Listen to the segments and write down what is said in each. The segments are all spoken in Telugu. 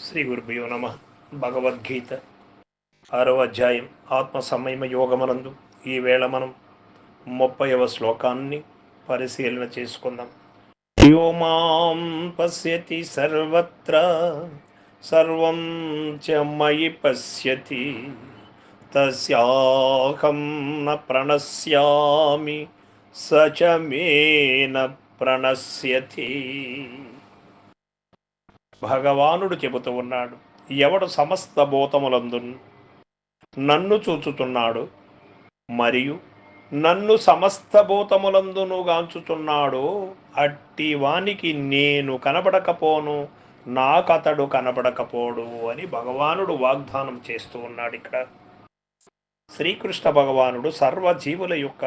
శ్రీ గురుభ్యో నమ. భగవద్గీత 6వ అధ్యాయం ఆత్మ సంయమ యోగమనందు ఈవేళ మనం 30వ శ్లోకాన్ని పరిశీలన చేసుకుందాం. యో మాం పశ్యతి సర్వత్ర సర్వం చ మయి పశ్యతి తస్యాహం న ప్రణశ్యామి స చ మే న ప్రణశ్యతి. భగవానుడు చెబుతూ ఉన్నాడు, ఎవడు సమస్త భూతములందు నన్ను చూచుతున్నాడు మరియు నన్ను సమస్త భూతములందును గాంచుతున్నాడో అట్టి వానికి నేను కనబడకపోను, నాకతడు కనబడకపోడు అని భగవానుడు వాగ్దానం చేస్తూ ఉన్నాడు. ఇక్కడ శ్రీకృష్ణ భగవానుడు సర్వజీవుల యొక్క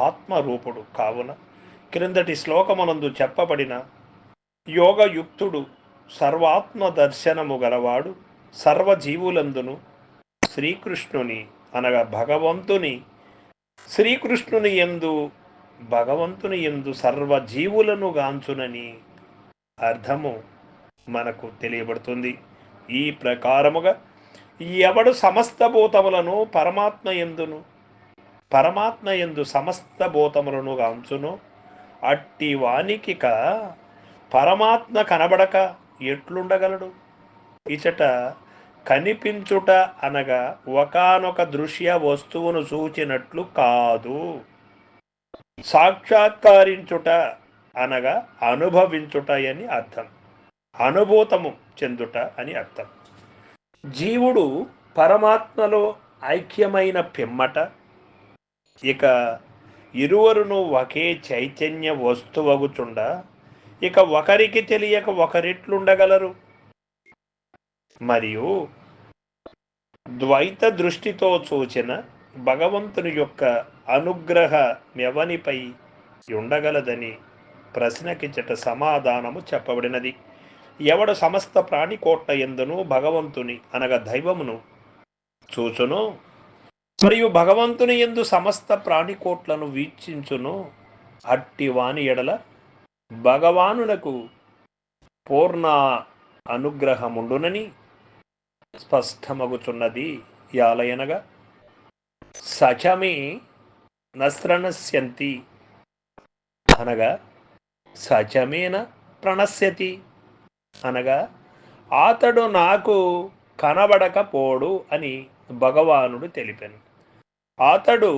ఆత్మరూపుడు కావున క్రిందటి శ్లోకమునందు చెప్పబడిన యోగయుక్తుడు సర్వాత్మ దర్శనము గలవాడు సర్వజీవులందును శ్రీకృష్ణుని అనగా భగవంతుని యందు సర్వజీవులను గాంచునని అర్థము మనకు తెలియబడుతుంది. ఈ ప్రకారముగా ఎవడు సమస్త భూతములను పరమాత్మ యందు సమస్త భూతములను గాంచును అట్టి వానికిక పరమాత్మ కనబడక ఎట్లుండగలడు? ఇచట కనిపించుట అనగా ఒకానొక దృశ్య వస్తువును చూచినట్లు కాదు, సాక్షాత్కరించుట అనగా అనుభవించుట అని అర్థం, అనుభూతము చెందుట అని అర్థం. జీవుడు పరమాత్మలో ఐక్యమైన పిమ్మట ఇక ఇరువరును ఒకే చైతన్య వస్తువగుచుండ ఇక ఒకరికి తెలియక ఒకరెట్లుండగలరు? మరియు ద్వైత దృష్టితో చూచిన భగవంతుని యొక్క అనుగ్రహమెవనిపై ఉండగలదని ప్రశ్నకిచ్చట సమాధానము చెప్పబడినది. ఎవడు సమస్త ప్రాణికోట్ల యందును భగవంతుని అనగా దైవమును చూచును మరియు భగవంతుని యందు సమస్త ప్రాణికోట్లను వీక్షించును అట్టి వాని ఎడల భగవానునకు పూర్ణ అనుగ్రహముండునని స్పష్టమగుచున్నది. యాలయనగా సచమే నస్రణస్యంతి అనగా సచమేన ప్రణశ్యతి అనగా అతడు నాకు కనబడకపోడు అని భగవానుడు తెలిపాను. అతడు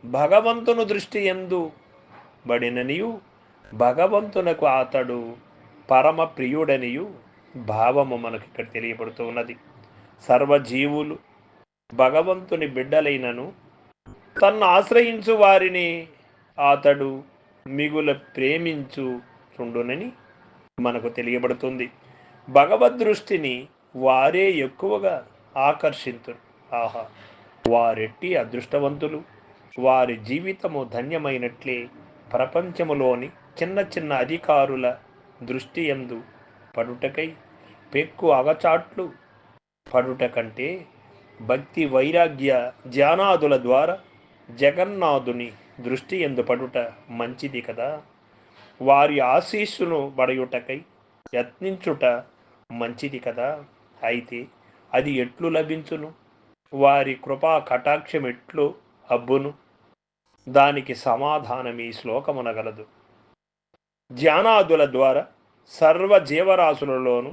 భగవంతుని దృష్టి యందు బడిననియు భగవంతునకు అతడు పరమ ప్రియుడనియు భావము మనకి ఇక్కడ తెలియబడుతూ ఉన్నది. సర్వజీవులు భగవంతుని బిడ్డలైనను తన్ను ఆశ్రయించు వారిని అతడు మిగుల ప్రేమించుచుండునని మనకు తెలియబడుతుంది. భగవద్దృష్టిని వారే ఎక్కువగా ఆకర్షింతురు. ఆహా, వారెట్టి అదృష్టవంతులు! వారి జీవితము ధన్యమైనట్లే. ప్రపంచములోని చిన్న చిన్న అధికారుల దృష్టి యందు పడుటకై పెక్కు అగచాట్లు పడుట కంటే భక్తి వైరాగ్య ధ్యానాదుల ద్వారా జగన్నాథుని దృష్టి యందు పడుట మంచిది కదా. వారి ఆశీస్సును బడయుటకై యత్నించుట మంచిది కదా. అయితే అది ఎట్లు లభించును? వారి కృపా కటాక్షం ఎట్లు అబ్బును? దానికి సమాధానం ఈ శ్లోకమునగలదు. ధ్యానాదుల ద్వారా సర్వ జీవరాశులలోను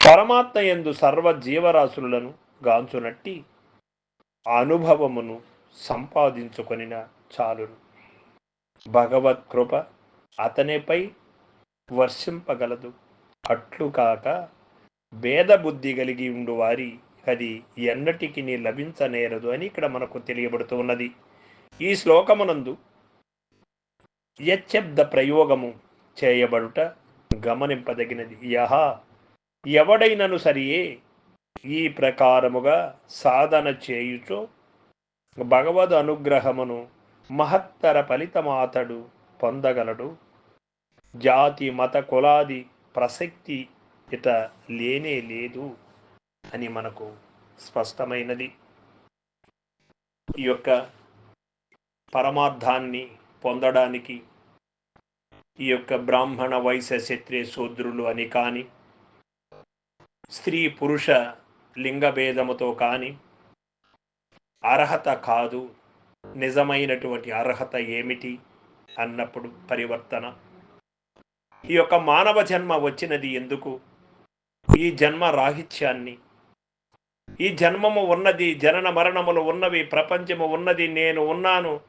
పరమాత్మ యందు సర్వ జీవరాశులను గాంచునట్టి అనుభవమును సంపాదించుకొనిన చాలును. భగవత్ కృప అతనిపై వర్షింపగలదు. అట్లు కాక భేద బుద్ధి కలిగి ఉండు వారి అది ఎన్నటికి లభించనేరదు అని ఇక్కడ మనకు తెలియబడుతూ ఉన్నది. ఈ శ్లోకమునందు యశబ్ద ప్రయోగము చేయబడుట గమనింపదగినది. ఎవడైనను సరియే ఈ ప్రకారముగా సాధన చేయుచో భగవద్ అనుగ్రహమును మహత్తర ఫలితమాతడు పొందగలడు. జాతి మత కులాది ప్రసక్తి ఇట లేనే లేదు అని మనకు స్పష్టమైనది. ఈ యొక్క పరమార్థాన్ని పొందడానికి ఈ యొక్క బ్రాహ్మణ వైశ్య క్షత్రియ శూద్రులు అని కానీ స్త్రీ పురుష లింగభేదముతో కానీ అర్హత కాదు. నిజమైనటువంటి అర్హత ఏమిటి అన్నప్పుడు పరివర్తన. ఈ యొక్క మానవ జన్మ వచ్చినది ఎందుకు? ఈ జన్మ రాహిత్యాన్ని, ఈ జన్మము ఉన్నది, జనన మరణములు ఉన్నవి, ప్రపంచము ఉన్నది, నేను ఉన్నాను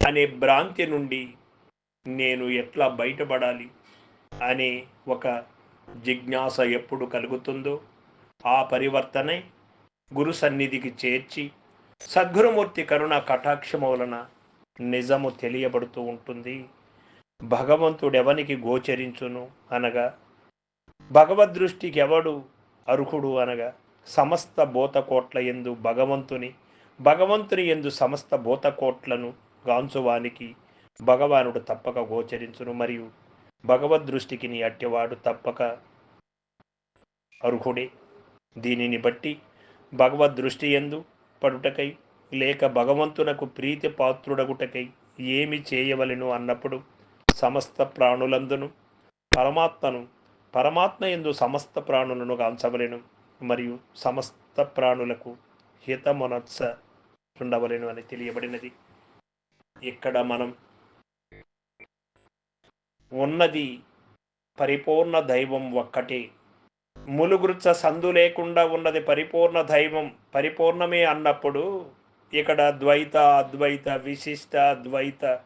అనే భ్రాంతి నుండి నేను ఎట్లా బయటపడాలి అనే ఒక జిజ్ఞాస ఎప్పుడు కలుగుతుందో ఆ పరివర్తనే గురు సన్నిధికి చేర్చి సద్గురుమూర్తి కరుణ కటాక్షము వలన నిజము తెలియబడుతూ ఉంటుంది. భగవంతుడెవనికి గోచరించును అనగా, భగవద్దృష్టికి ఎవడు అర్హుడు అనగా, సమస్త భూతకోట్ల యందు భగవంతుని యందు సమస్త భూతకోట్లను గాంచువానికి భగవానుడు తప్పక గోచరించును. మరియు భగవద్దృష్టికి నీ అట్టివాడు తప్పక అర్హుడే. దీనిని బట్టి భగవద్దృష్టి యందు పడుటకై లేక భగవంతునకు ప్రీతి పాత్రుడగుటకై ఏమి చేయవలెను అన్నప్పుడు సమస్త ప్రాణులందును పరమాత్మ యందు సమస్త ప్రాణులను గాంచవలెను. మరియు సమస్త ప్రాణులకు హితమునత్స ఉండవలెను అని తెలియబడినది. ఇక్కడ మనం ఉన్నది పరిపూర్ణ దైవం ఒక్కటే. ములుగురుచ సందు లేకుండా ఉన్నది పరిపూర్ణ దైవం, పరిపూర్ణమే అన్నప్పుడు ఇక్కడ ద్వైత అద్వైత విశిష్ట ద్వైత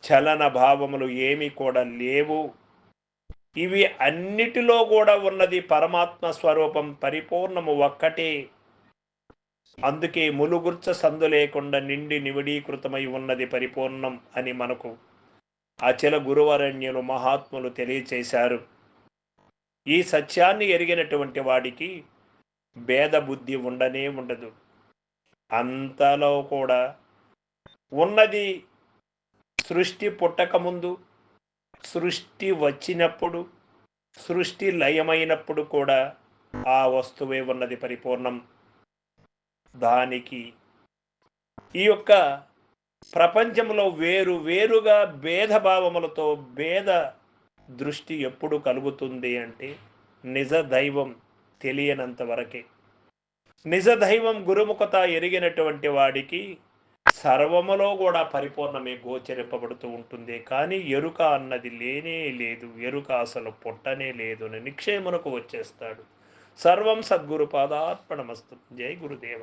చలన భావములు ఏమీ కూడా లేవు. ఇవి అన్నిటిలో కూడా ఉన్నది పరమాత్మ స్వరూపం, పరిపూర్ణము ఒక్కటే. అందుకే ములుగుర్చ సందు లేకుండా నిండి నివిడీకృతమై ఉన్నది పరిపూర్ణం అని మనకు అచల గురువరణ్యులు మహాత్ములు తెలియచేశారు. ఈ సత్యాన్ని ఎరిగినటువంటి వాడికి భేద బుద్ధి ఉండనే ఉండదు. అంతలో కూడా ఉన్నది సృష్టి పుట్టకముందు, సృష్టి వచ్చినప్పుడు, సృష్టి లయమైనప్పుడు కూడా ఆ వస్తువే ఉన్నది పరిపూర్ణం. దానికి ఈ యొక్క ప్రపంచంలో వేరుగా భేదభావములతో భేద దృష్టి ఎప్పుడు కలుగుతుంది అంటే నిజ దైవం తెలియనంత వరకే. నిజ దైవం గురుముఖత ఎరిగినటువంటి వాడికి సర్వములో కూడా పరిపూర్ణమే గోచరింపబడుతూ ఉంటుంది. కానీ ఎరుక అన్నది లేనే లేదు. ఎరుక అసలు పుట్టనే లేదు అని నిక్షేమునకు వచ్చేస్తాడు. సర్వం సద్గురు పాదార్పణమస్తు. జై గురుదేవ.